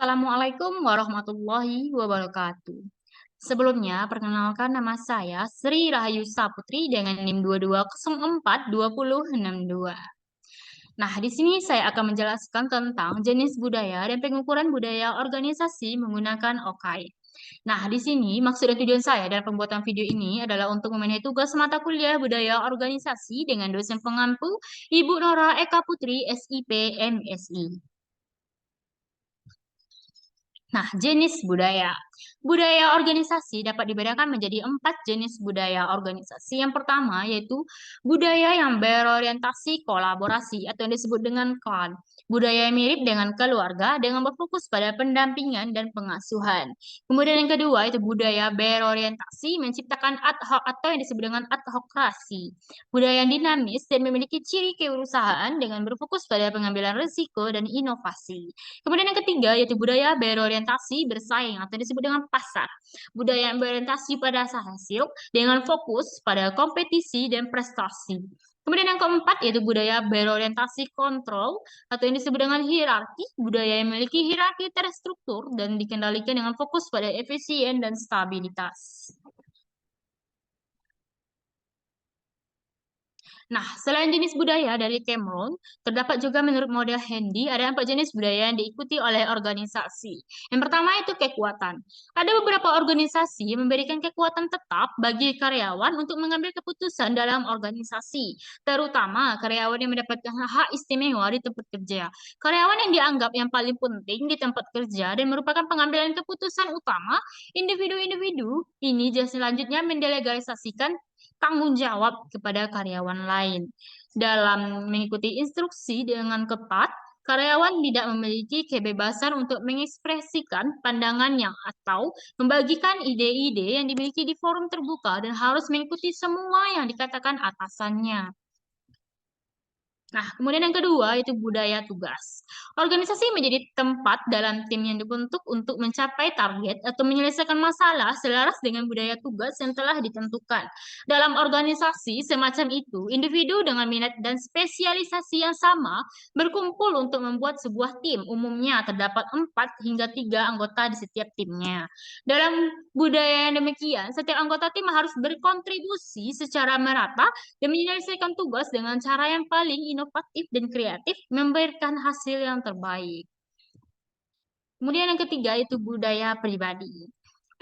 Assalamualaikum warahmatullahi wabarakatuh. Sebelumnya, perkenalkan nama saya Sri Rahayu Saputri dengan NIM 22042062. Nah, di sini saya akan menjelaskan tentang jenis budaya dan pengukuran budaya organisasi menggunakan OKAI. Nah, di sini maksud dan tujuan saya dalam pembuatan video ini adalah untuk memenuhi tugas mata kuliah budaya organisasi dengan dosen pengampu Ibu Nora Eka Putri, SIP, MSI. Nah, jenis budaya. Budaya organisasi dapat dibedakan menjadi 4 jenis budaya organisasi. Yang pertama yaitu budaya yang berorientasi kolaborasi atau yang disebut dengan klan. Budaya yang mirip dengan keluarga dengan berfokus pada pendampingan dan pengasuhan. Kemudian yang kedua itu budaya berorientasi menciptakan ad hoc atau yang disebut dengan adhokrasi. Budaya yang dinamis dan memiliki ciri kewirausahaan dengan berfokus pada pengambilan risiko dan inovasi. Kemudian yang ketiga yaitu budaya berorientasi bersaing atau disebut dengan pasar. Budaya yang berorientasi pada hasil dengan fokus pada kompetisi dan prestasi. Kemudian yang keempat yaitu budaya berorientasi kontrol atau yang disebut dengan hierarki, budaya yang memiliki hierarki terstruktur dan dikendalikan dengan fokus pada efisien dan stabilitas. Nah, selain jenis budaya dari Cameron, terdapat juga menurut model Handy ada 4 jenis budaya yang diikuti oleh organisasi. Yang pertama itu kekuatan. Ada beberapa organisasi yang memberikan kekuatan tetap bagi karyawan untuk mengambil keputusan dalam organisasi, terutama karyawan yang mendapatkan hak istimewa di tempat kerja. Karyawan yang dianggap yang paling penting di tempat kerja dan merupakan pengambilan keputusan utama, individu-individu ini selanjutnya mendelegalisasikan tanggung jawab kepada karyawan lain. Dalam mengikuti instruksi dengan ketat, karyawan tidak memiliki kebebasan untuk mengekspresikan pandangannya atau membagikan ide-ide yang dimiliki di forum terbuka dan harus mengikuti semua yang dikatakan atasannya. Nah, kemudian yang kedua itu budaya tugas. Organisasi menjadi tempat dalam tim yang dibentuk untuk mencapai target atau menyelesaikan masalah selaras dengan budaya tugas yang telah ditentukan. Dalam organisasi semacam itu, individu dengan minat dan spesialisasi yang sama berkumpul untuk membuat sebuah tim. Umumnya terdapat 4 hingga 3 anggota di setiap timnya. Dalam budaya yang demikian, setiap anggota tim harus berkontribusi secara merata dan menyelesaikan tugas dengan cara yang paling inovatif dan kreatif, memberikan hasil yang terbaik. Kemudian yang ketiga itu budaya pribadi.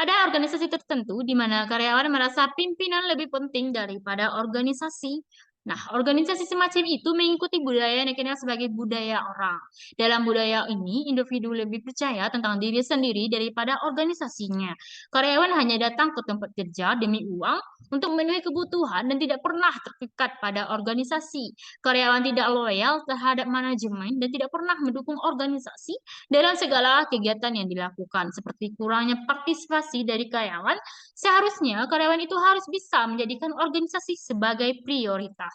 Ada organisasi tertentu di mana karyawan merasa pimpinan lebih penting daripada organisasi. Nah, organisasi semacam itu mengikuti budaya yang dikenal sebagai budaya orang. Dalam budaya ini, individu lebih percaya tentang diri sendiri daripada organisasinya. Karyawan hanya datang ke tempat kerja demi uang untuk memenuhi kebutuhan dan tidak pernah terikat pada organisasi. Karyawan tidak loyal terhadap manajemen dan tidak pernah mendukung organisasi dalam segala kegiatan yang dilakukan, seperti kurangnya partisipasi dari karyawan, seharusnya karyawan itu harus bisa menjadikan organisasi sebagai prioritas.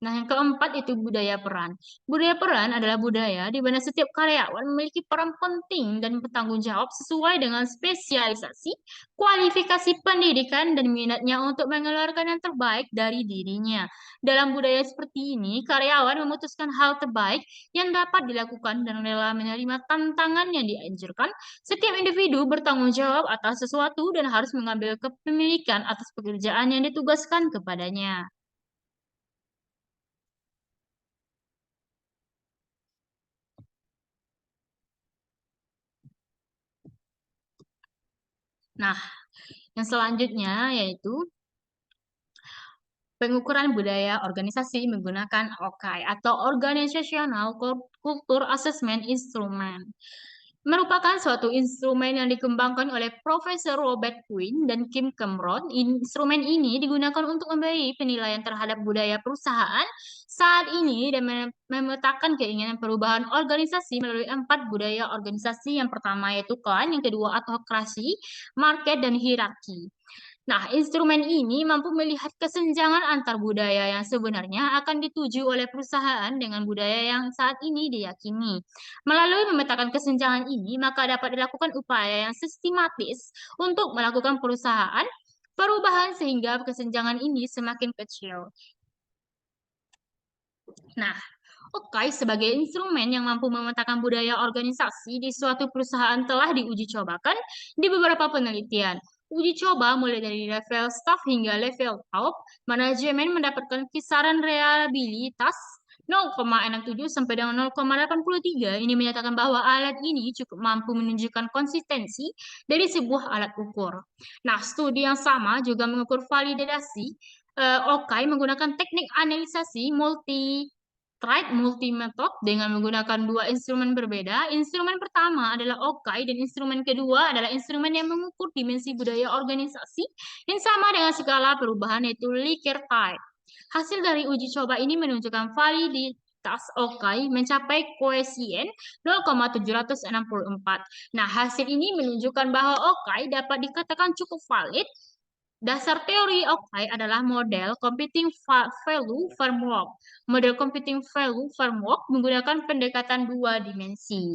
Nah, yang keempat itu budaya peran. Budaya peran adalah budaya di mana setiap karyawan memiliki peran penting dan bertanggung jawab sesuai dengan spesialisasi, kualifikasi pendidikan, dan minatnya untuk mengeluarkan yang terbaik dari dirinya. Dalam budaya seperti ini, karyawan memutuskan hal terbaik yang dapat dilakukan dan rela menerima tantangan yang dianjurkan. Setiap individu bertanggung jawab atas sesuatu dan harus mengambil kepemilikan atas pekerjaan yang ditugaskan kepadanya. Nah, yang selanjutnya yaitu pengukuran budaya organisasi menggunakan OKAI atau Organizational Culture Assessment Instrument. Merupakan suatu instrumen yang dikembangkan oleh Profesor Robert Quinn dan Kim Cameron. Instrumen ini digunakan untuk memberi penilaian terhadap budaya perusahaan saat ini dan memetakan keinginan perubahan organisasi melalui 4 budaya organisasi. Yang pertama yaitu klan, yang kedua adhokrasi, market, dan hierarki. Nah, instrumen ini mampu melihat kesenjangan antar budaya yang sebenarnya akan dituju oleh perusahaan dengan budaya yang saat ini diyakini. Melalui memetakan kesenjangan ini, maka dapat dilakukan upaya yang sistematis untuk melakukan perusahaan perubahan sehingga kesenjangan ini semakin kecil. Nah, Okai sebagai instrumen yang mampu memetakan budaya organisasi di suatu perusahaan telah diuji cobakan di beberapa penelitian. Uji coba mulai dari level staff hingga level top, manajemen mendapatkan kisaran reliabilitas 0,67 sampai dengan 0,83. Ini menyatakan bahwa alat ini cukup mampu menunjukkan konsistensi dari sebuah alat ukur. Nah, studi yang sama juga mengukur validasi Okai menggunakan teknik analisasi multi multi-method dengan menggunakan dua instrumen berbeda. Instrumen pertama adalah Okai dan instrumen kedua adalah instrumen yang mengukur dimensi budaya organisasi yang sama dengan skala perubahan yaitu Likert type. Hasil dari uji coba ini menunjukkan validitas Okai mencapai koesien 0,764. Nah, hasil ini menunjukkan bahwa Okai dapat dikatakan cukup valid. Dasar teori Okai adalah model Computing Value Framework. Model Computing Value Framework menggunakan pendekatan dua dimensi.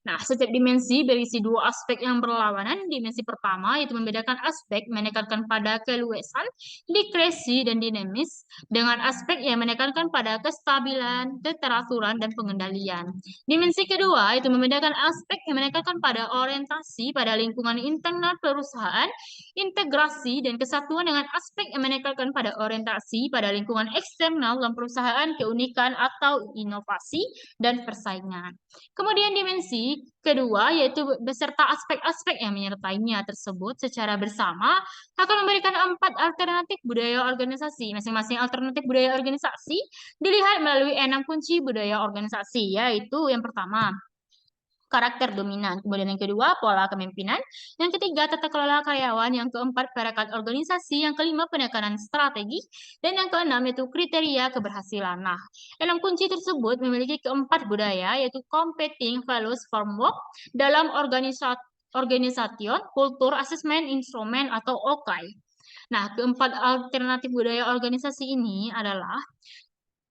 Nah, setiap dimensi berisi dua aspek yang berlawanan. Dimensi pertama yaitu membedakan aspek menekankan pada keluasan, diskresi, dan dinamis dengan aspek yang menekankan pada kestabilan, keteraturan, dan pengendalian. Dimensi kedua yaitu membedakan aspek yang menekankan pada orientasi pada lingkungan internal perusahaan, integrasi, dan kesatuan dengan aspek yang menekankan pada orientasi pada lingkungan eksternal dalam perusahaan, keunikan atau inovasi, dan persaingan. Kemudian dimensi kedua yaitu beserta aspek-aspek yang menyertainya tersebut secara bersama akan memberikan 4 alternatif budaya organisasi. Masing-masing alternatif budaya organisasi dilihat melalui 6 kunci budaya organisasi, yaitu yang pertama karakter dominan, kemudian yang kedua pola kepemimpinan, yang ketiga tata kelola karyawan, yang keempat perekat organisasi, yang kelima penekanan strategi, dan yang keenam itu kriteria keberhasilan. Nah, 6 kunci tersebut memiliki keempat budaya yaitu competing values framework dalam organisation, kultur, asesmen, instrumen atau OKAI. Nah, keempat alternatif budaya organisasi ini adalah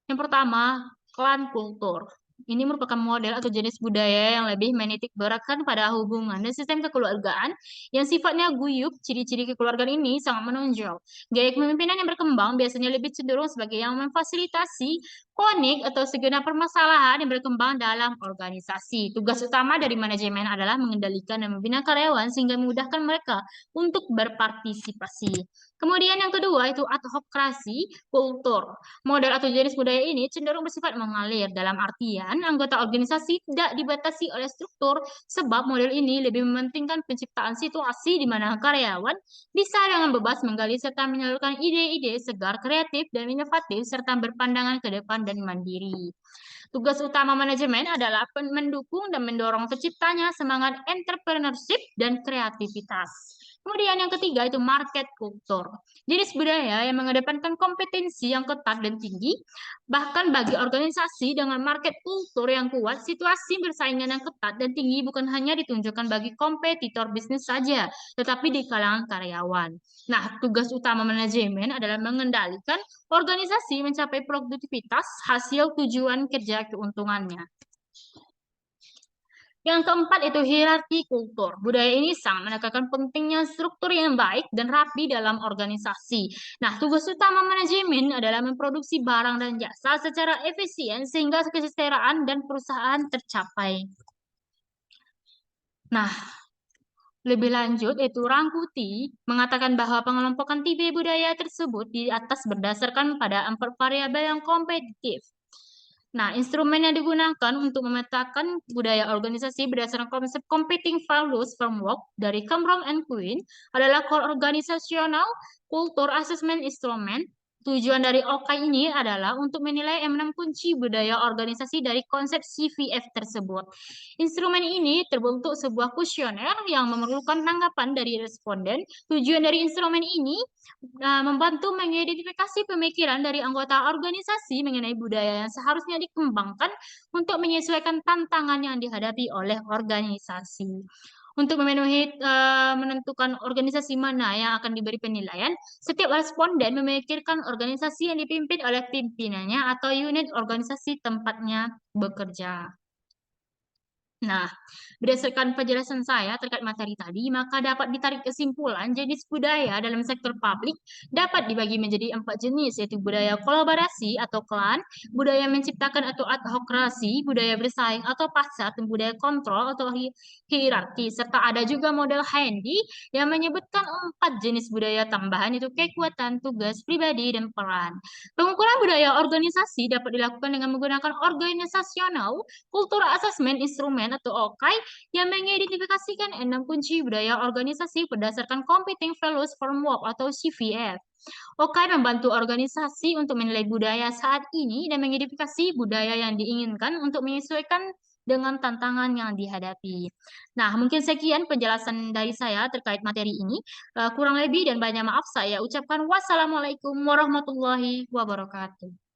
yang pertama, klan kultur. Ini merupakan model atau jenis budaya yang lebih menitik beratkan pada hubungan dan sistem kekeluargaan yang sifatnya guyup. Ciri-ciri kekeluargaan ini sangat menonjol. Gaya kepemimpinan yang berkembang biasanya lebih cenderung sebagai yang memfasilitasi konflik atau segenap permasalahan yang berkembang dalam organisasi. Tugas utama dari manajemen adalah mengendalikan dan membina karyawan sehingga memudahkan mereka untuk berpartisipasi. Kemudian yang kedua itu adhokrasi kultur. Model atau jenis budaya ini cenderung bersifat mengalir dalam artian anggota organisasi tidak dibatasi oleh struktur sebab model ini lebih mementingkan penciptaan situasi di mana karyawan bisa dengan bebas menggali serta menyalurkan ide-ide segar, kreatif, dan inovatif serta berpandangan ke depan dan mandiri. Tugas utama manajemen adalah mendukung dan mendorong terciptanya semangat entrepreneurship dan kreativitas. Kemudian yang ketiga itu market culture. Jenis budaya yang mengedepankan kompetensi yang ketat dan tinggi. Bahkan bagi organisasi dengan market culture yang kuat, situasi persaingan yang ketat dan tinggi bukan hanya ditunjukkan bagi kompetitor bisnis saja, tetapi di kalangan karyawan. Nah, tugas utama manajemen adalah mengendalikan organisasi mencapai produktivitas hasil tujuan kerja keuntungannya. Yang keempat itu hierarki kultur. Budaya ini sangat menekankan pentingnya struktur yang baik dan rapi dalam organisasi. Nah, tugas utama manajemen adalah memproduksi barang dan jasa secara efisien sehingga kesejahteraan dan perusahaan tercapai. Nah, lebih lanjut, yaitu Rangkuti mengatakan bahwa pengelompokan tipe budaya tersebut di atas berdasarkan pada 4 variabel yang kompetitif. Nah, instrumen yang digunakan untuk memetakan budaya organisasi berdasarkan konsep Competing Values Framework dari Cameron and Quinn adalah Core Organizational Culture Assessment Instrument. Tujuan dari OKAI ini adalah untuk menilai 6 kunci budaya organisasi dari konsep CVF tersebut. Instrumen ini terbentuk sebuah kuesioner yang memerlukan tanggapan dari responden. Tujuan dari instrumen ini membantu mengidentifikasi pemikiran dari anggota organisasi mengenai budaya yang seharusnya dikembangkan untuk menyesuaikan tantangan yang dihadapi oleh organisasi. Untuk menentukan organisasi mana yang akan diberi penilaian, setiap responden memikirkan organisasi yang dipimpin oleh pimpinannya atau unit organisasi tempatnya bekerja. Nah, berdasarkan penjelasan saya terkait materi tadi, maka dapat ditarik kesimpulan jenis budaya dalam sektor publik dapat dibagi menjadi 4 jenis, yaitu budaya kolaborasi atau klan, budaya menciptakan atau adhokrasi, budaya bersaing atau pasar, dan budaya kontrol atau hierarki. Serta ada juga model Handy yang menyebutkan 4 jenis budaya tambahan, yaitu kekuatan, tugas, pribadi, dan peran. Pengukuran budaya organisasi dapat dilakukan dengan menggunakan organisasional kultur asesmen instrumen atau OKAI yang mengidentifikasikan 6 kunci budaya organisasi berdasarkan Competing Values Framework atau CVF. OKAI membantu organisasi untuk menilai budaya saat ini dan mengidentifikasi budaya yang diinginkan untuk menyesuaikan dengan tantangan yang dihadapi. Nah, mungkin sekian penjelasan dari saya terkait materi ini. Kurang lebih dan banyak maaf saya ucapkan wassalamualaikum warahmatullahi wabarakatuh.